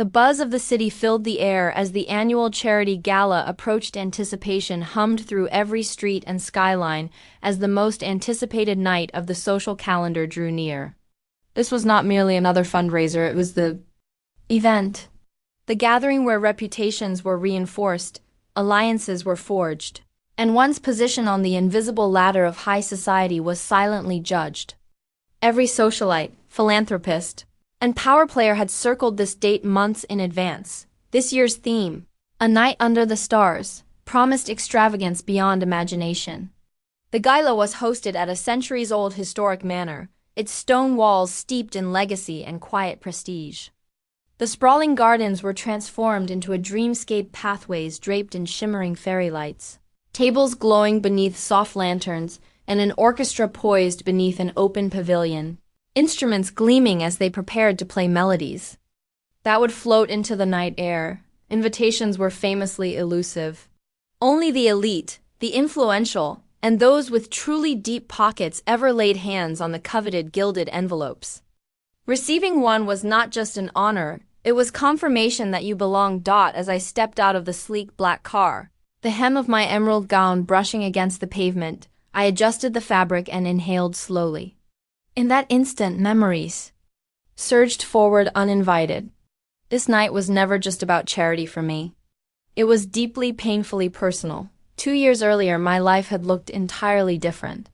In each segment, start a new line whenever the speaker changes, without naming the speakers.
The buzz of the city filled the air as the annual charity gala approached. Anticipation hummed through every street and skyline as the most anticipated night of the social calendar drew near. This was not merely another fundraiser, it was the event. The gathering where reputations were reinforced, alliances were forged, and one's position on the invisible ladder of high society was silently judged. Every socialite, philanthropist, and power player had circled this date months in advance. This year's theme, a night under the stars, promised extravagance beyond imagination. The gala was hosted at a centuries-old historic manor, its stone walls steeped in legacy and quiet prestige. The sprawling gardens were transformed into a dreamscape, pathways draped in shimmering fairy lights, tables glowing beneath soft lanterns, and an orchestra poised beneath an open pavilion, instruments gleaming as they prepared to play melodies that would float into the night air. Invitations were famously elusive. Only the elite, the influential, and those with truly deep pockets ever laid hands on the coveted gilded envelopes. Receiving one was not just an honor, it was confirmation that you belonged. As I stepped out of the sleek black car, the hem of my emerald gown brushing against the pavement, I adjusted the fabric and inhaled slowly. In that instant, memories surged forward uninvited. This night was never just about charity for me. It was deeply, painfully personal. 2 years earlier, my life had looked entirely different.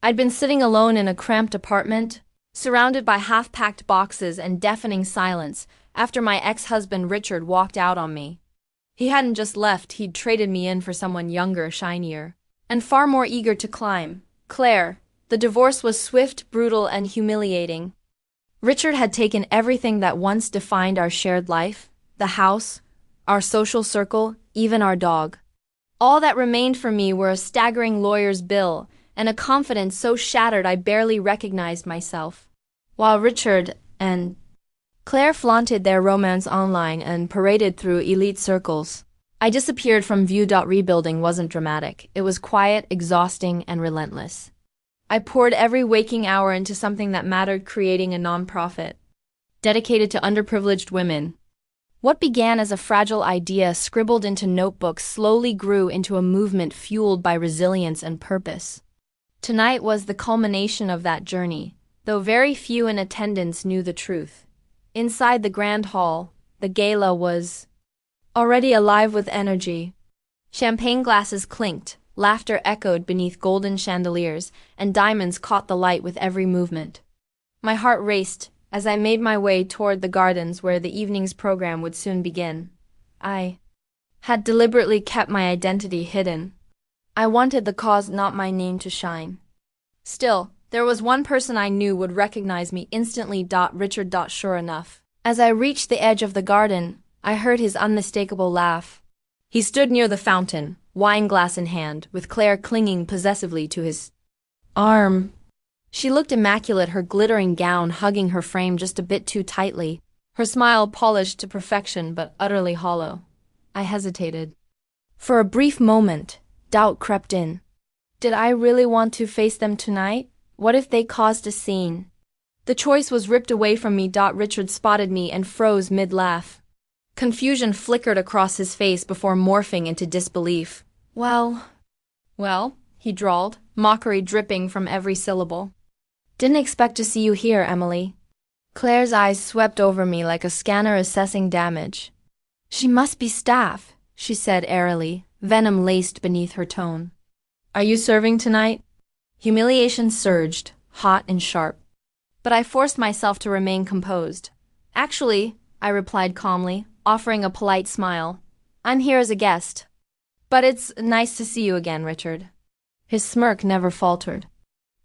I'd been sitting alone in a cramped apartment, surrounded by half-packed boxes and deafening silence, after my ex-husband Richard walked out on me. He hadn't just left, he'd traded me in for someone younger, shinier, and far more eager to climb. Claire. The divorce was swift, brutal, and humiliating. Richard had taken everything that once defined our shared life, the house, our social circle, even our dog. All that remained for me were a staggering lawyer's bill and a confidence so shattered I barely recognized myself. While Richard and Claire flaunted their romance online and paraded through elite circles, I disappeared from view. Rebuilding wasn't dramatic. It was quiet, exhausting, and relentless. I poured every waking hour into something that mattered, creating a nonprofit dedicated to underprivileged women. What began as a fragile idea scribbled into notebooks slowly grew into a movement fueled by resilience and purpose. Tonight was the culmination of that journey, though very few in attendance knew the truth. Inside the grand hall, the gala was already alive with energy. Champagne glasses clinked, laughter echoed beneath golden chandeliers, and diamonds caught the light with every movement. My heart raced as I made my way toward the gardens where the evening's program would soon begin. I had deliberately kept my identity hidden. I wanted the cause, not my name, to shine. Still, there was one person I knew would recognize me instantly. Richard. Sure enough. As I reached the edge of the garden, I heard his unmistakable laugh. He stood near the fountain, wine glass in hand, with Claire clinging possessively to his arm. She looked immaculate, her glittering gown hugging her frame just a bit too tightly, her smile polished to perfection but utterly hollow. I hesitated. For a brief moment, doubt crept in. Did I really want to face them tonight? What if they caused a scene? The choice was ripped away from me. Richard spotted me and froze mid-laugh. Confusion flickered across his face before morphing into disbelief. Well, he drawled, mockery dripping from every syllable. Didn't expect to see you here, Emily. Claire's eyes swept over me like a scanner assessing damage. She must be staff, she said airily, venom laced beneath her tone. Are you serving tonight? Humiliation surged, hot and sharp. But I forced myself to remain composed. Actually, I replied calmly, offering a polite smile. I'm here as a guest. But it's nice to see you again, Richard. His smirk never faltered.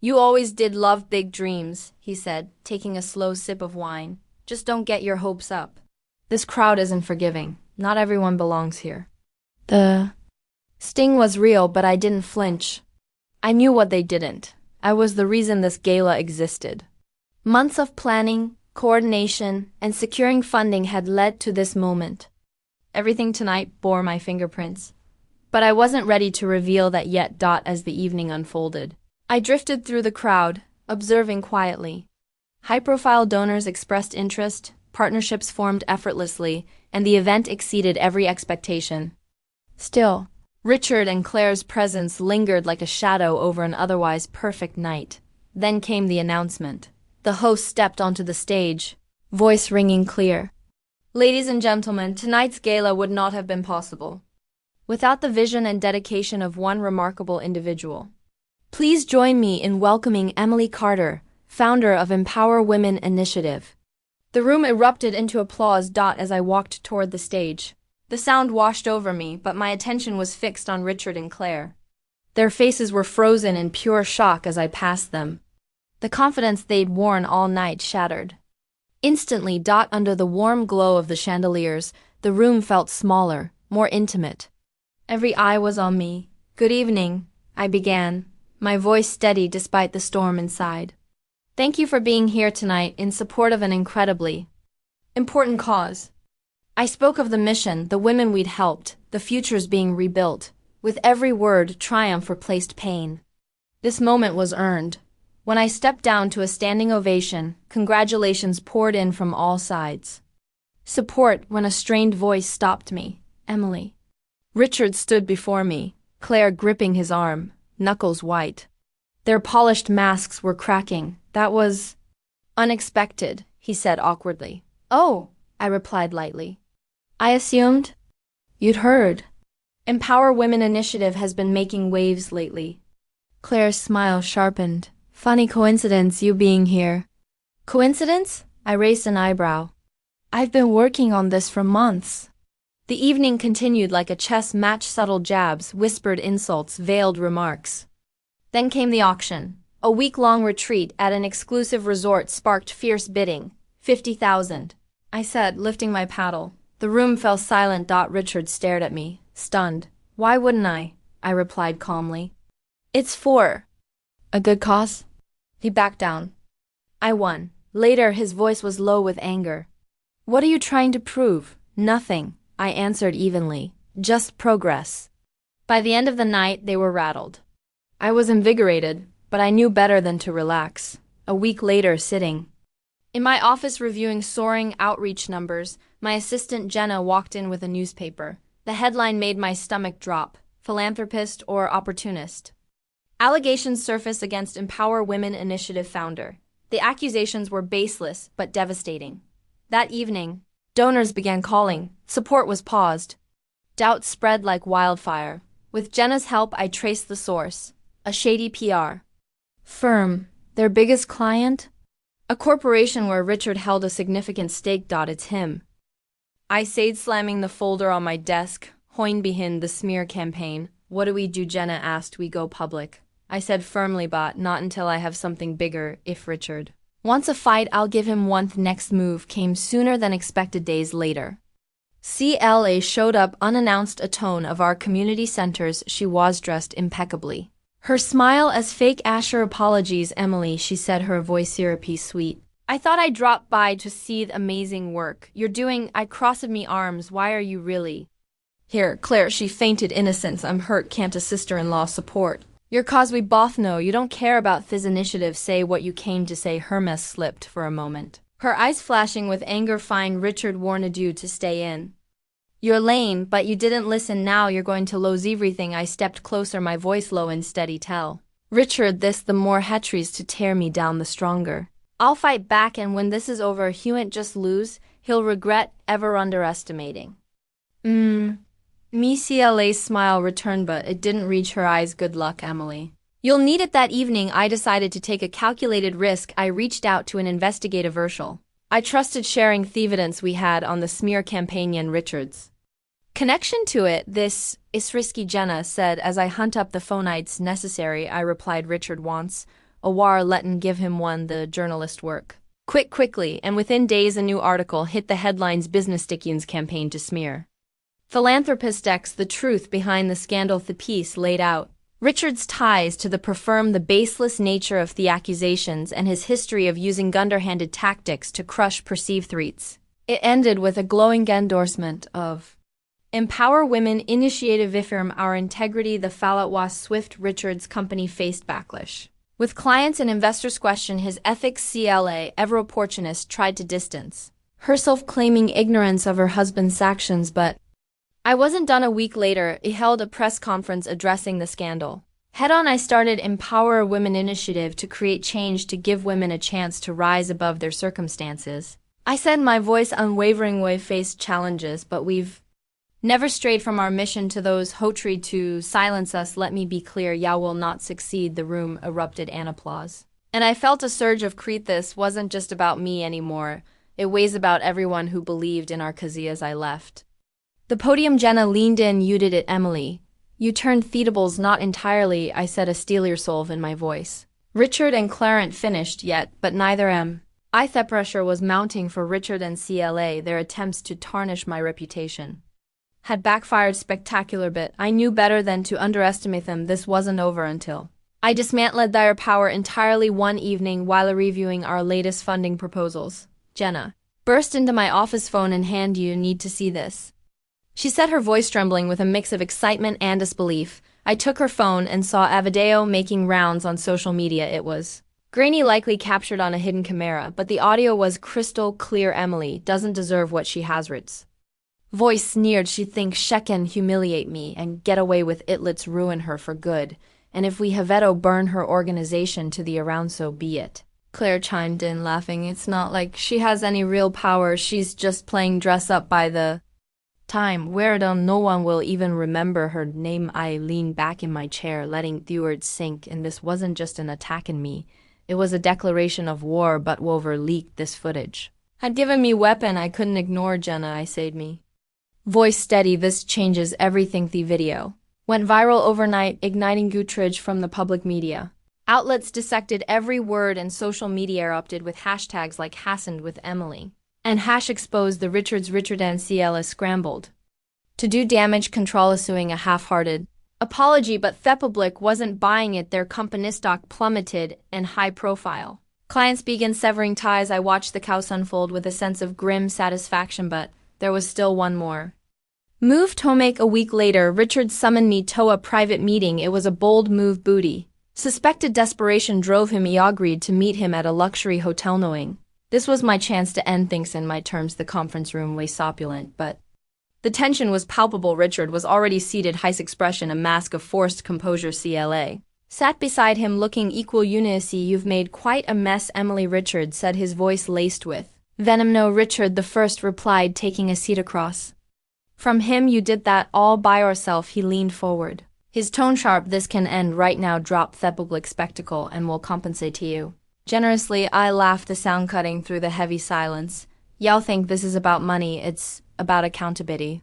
You always did love big dreams, he said, taking a slow sip of wine. Just don't get your hopes up. This crowd isn't forgiving. Not everyone belongs here. The sting was real, but I didn't flinch. I knew what they didn't. I was the reason this gala existed. Months of planning, coordination, and securing funding had led to this moment. Everything tonight bore my fingerprints. But I wasn't ready to reveal that yet. As the evening unfolded, I drifted through the crowd, observing quietly. High-profile donors expressed interest, partnerships formed effortlessly, and the event exceeded every expectation. Still, Richard and Claire's presence lingered like a shadow over an otherwise perfect night. Then came the announcement. The host stepped onto the stage, voice ringing clear. "Ladies and gentlemen, tonight's gala would not have been possible without the vision and dedication of one remarkable individual. Please join me in welcoming Emily Carter, founder of Empower Women Initiative." The room erupted into applause. As I walked toward the stage, the sound washed over me, but my attention was fixed on Richard and Claire. Their faces were frozen in pure shock as I passed them. The confidence they'd worn all night shattered. Instantly, under the warm glow of the chandeliers, the room felt smaller, more intimate. Every eye was on me. "Good evening," I began, my voice steady despite the storm inside. "Thank you for being here tonight in support of an incredibly important cause." I spoke of the mission, the women we'd helped, the futures being rebuilt. With every word, triumph replaced pain. This moment was earned. When I stepped down to a standing ovation, congratulations poured in from all sides. Support when a strained voice stopped me. "Emily." Richard stood before me, Claire gripping his arm, knuckles white. Their polished masks were cracking. "That was unexpected," he said awkwardly. "Oh," I replied lightly. "I assumed you'd heard. Empower Women Initiative has been making waves lately." Claire's smile sharpened. "Funny coincidence you being here." "Coincidence?" I raised an eyebrow. "I've been working on this for months." The evening continued like a chess match, subtle jabs, whispered insults, veiled remarks. Then came the auction. A week-long retreat at an exclusive resort sparked fierce bidding. 50,000, I said, lifting my paddle. The room fell silent. Richard stared at me, stunned. "Why wouldn't I?" I replied calmly. "It's for a good cause." He backed down. I won. Later, his voice was low with anger. "What are you trying to prove?" "Nothing," I answered evenly. "Just progress." By the end of the night, they were rattled. I was invigorated, but I knew better than to relax. A week later, sitting in my office reviewing soaring outreach numbers, my assistant Jenna walked in with a newspaper. The headline made my stomach drop. "Philanthropist or opportunist?" Allegations surface against Empower Women Initiative founder. The accusations were baseless but devastating. That evening, donors began calling. Support was paused. Doubt spread like wildfire. With Jenna's help, I traced the source. A shady PR firm. Their biggest client? A corporation where Richard held a significant stake. It's him. I said, slamming the folder on my desk. "Hoin behind the smear campaign." "What do we do?" Jenna asked. "We go public." I said firmly, but not until I have something bigger. If Richard wants a fight, I'll give him one. The next move came sooner than expected. Days later, CLA showed up unannounced. A tone of our community centers. She was dressed impeccably. Her smile as fake Asher. "Apologies, Emily," she said, her voice syrupy sweet. "I thought I'd drop by to see the amazing work you're doing." I crossed me arms. "Why are you really here?" "Claire," she fainted. "Innocence. I'm hurt. Can't a sister-in-law support your cause? We both know you don't care about this initiative. Say what you came to say." Hermes slipped for a moment, her eyes flashing with anger. "Fine." Richard warned you to stay in your lane, but you didn't listen. Now you're going to lose everything. I stepped closer, my voice low and steady. "Tell Richard this. The more he tries to tear me down, the stronger I'll fight back, and when this is over, he won't just lose, he'll regret ever underestimating me." CLA's smile returned, but it didn't reach her eyes. "Good luck, Emily. You'll need it." That evening, I decided to take a calculated risk. I reached out to an investigative Urshel I trusted, sharing the evidence we had on the smear campaign and Richard's connection to it. "This is risky," Jenna said as I hunt up the phone. "It's necessary," I replied. "Richard wants a war. Let'n give him one." The journalist work quickly, and within days a new article hit the headlines. "Business Dickians campaign to smear philanthropist X. The truth behind the scandal." The piece laid out Richard's ties to the firm, the baseless nature of the accusations, and his history of using underhanded tactics to crush perceived threats. It ended with a glowing endorsement of Empower Women Initiative. "Affirm our integrity." The fallout was swift. Richard's company faced backlash, with clients and investors question his ethics. CLA, ever opportunist, tried to distance herself claiming ignorance of her husband's actions, but I wasn't done. A week later, he held a press conference addressing the scandal. Head-on, I started Empower Women initiative to create change to give women a chance to rise above their circumstances. I said my voice unwaveringly faced challenges, but we've never strayed from our mission to those who tried to silence us. Let me be clear, Yao will not succeed. The room erupted in applause. And I felt a surge of creed. This wasn't just about me anymore. It weighs about everyone who believed in our cause as I left the podium. Jenna leaned in. You did it, Emily. You turned theatables. Not entirely, I said, a steelier soul in my voice. Richard and Clarence finished yet, but neither am I. The pressure was mounting for Richard and CLA. Their attempts to tarnish my reputation had backfired spectacular, but I knew better than to underestimate them. This wasn't over until I dismantled their power entirely. One evening, while reviewing our latest funding proposals, Jenna burst into my office phone and handed, "You need to see this," she said, her voice trembling with a mix of excitement and disbelief. I took her phone and saw a video making rounds on social media. It was grainy, likely captured on a hidden camera, but the audio was crystal clear. Emily doesn't deserve what she has. Rit's voice sneered. She thinks she can humiliate me and get away with it. Let's ruin her for good. And if we have to burn her organization to the ground, so be it. Claire chimed in, laughing. It's not like she has any real power. She's just playing dress up. By the time we're done, no one will even remember her name. I leaned back in my chair, letting the words sink, and this wasn't just an attack on me. It was a declaration of war. But Wolver leaked this footage had given me weapon I couldn't ignore. Jenna, I said, me voice steady. This changes everything. The video went viral overnight, igniting outrage from the public media. Outlets dissected every word, and social media erupted with hashtags like Hassaned with Emily and #exposed the Richard and CLA scrambled to do damage control, issuing a half-hearted apology, but the public wasn't buying it. Their company stock plummeted, and high-profile clients began severing ties. I watched the chaos unfold with a sense of grim satisfaction, but there was still one more move to make. A week later, Richard summoned me to a private meeting. It was a bold move. Booty suspected desperation drove him. He agreed to meet him at a luxury hotel, knowing this was my chance to end things in my terms. The conference room was opulent, but the tension was palpable. Richard was already seated, his expression a mask of forced composure. CLA sat beside him, looking equal unity. You've made quite a mess, Emily, Richard said, his voice laced with venom. No, Richard the first replied, taking a seat across from him. You did that all by yourself. He leaned forward, his tone sharp. This can end right now. Drop the public spectacle and we'll compensate to you generously. I laughed, the sound cutting through the heavy silence. Y'all think this is about money. It's about accountability.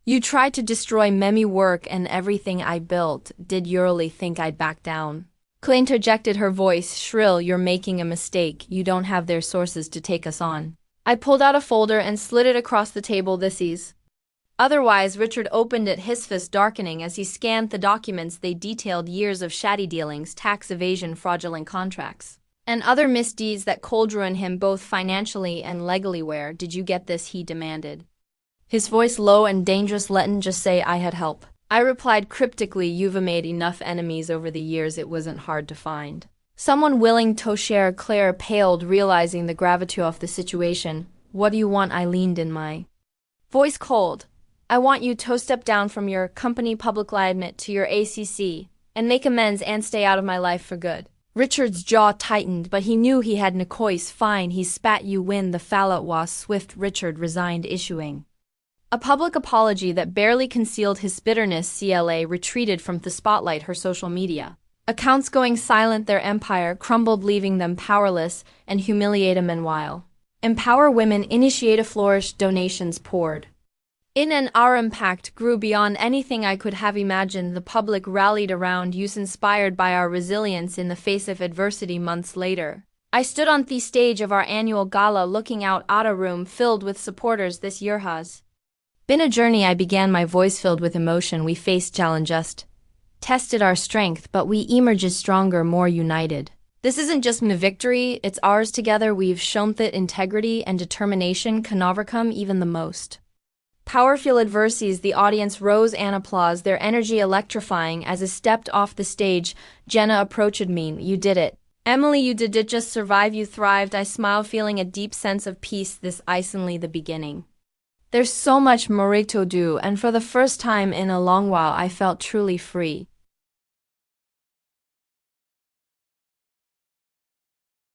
You tried to destroy Memi work and everything I built. Did you really think I'd back down? Clay interjected, her voice shrill. You're making a mistake. You don't have their sources to take us on. I pulled out a folder and slid it across the table. This is otherwise. Richard opened it, his fist darkening as he scanned the documents. They detailed years of shady dealings, tax evasion, fraudulent contracts, and other misdeeds that cold ruined him both financially and legally. Where did you get this? He demanded, his voice low and dangerous. Let'n just say I had help. I replied cryptically, you've made enough enemies over the years. It wasn't hard to find someone willing to share. Claire paled, realizing the gravity of the situation. What do you want? I leaned in, my voice cold. I want you to step down from your company, publicly admit to your ACC, and make amends and stay out of my life for good. Richard's jaw tightened, but he knew he had no choice. Fine, he spat. You win. The fallout was swift. Richard resigned, issuing a public apology that barely concealed his bitterness. CLA retreated from the spotlight, her social media accounts going silent. Their empire crumbled, leaving them powerless and humiliated. Meanwhile, Empower Women initiative flourished. Donations poured in, and our impact grew beyond anything I could have imagined. The public rallied around us, inspired by our resilience in the face of adversity. Months later, I stood on the stage of our annual gala, looking out at a room filled with supporters. This year has been a journey, I began, my voice filled with emotion. We faced challenges, tested our strength, but we emerged stronger, more united. This isn't just a victory, it's ours together. We've shown that integrity and determination can overcome even the most powerful adversities. The audience rose and applause, their energy electrifying. As I stepped off the stage, Jenna approached me. You did it, Emily, you did just survive, you thrived. I smiled, feeling a deep sense of peace. This only the beginning. There's so much more to do, and for the first time in a long while I felt truly free.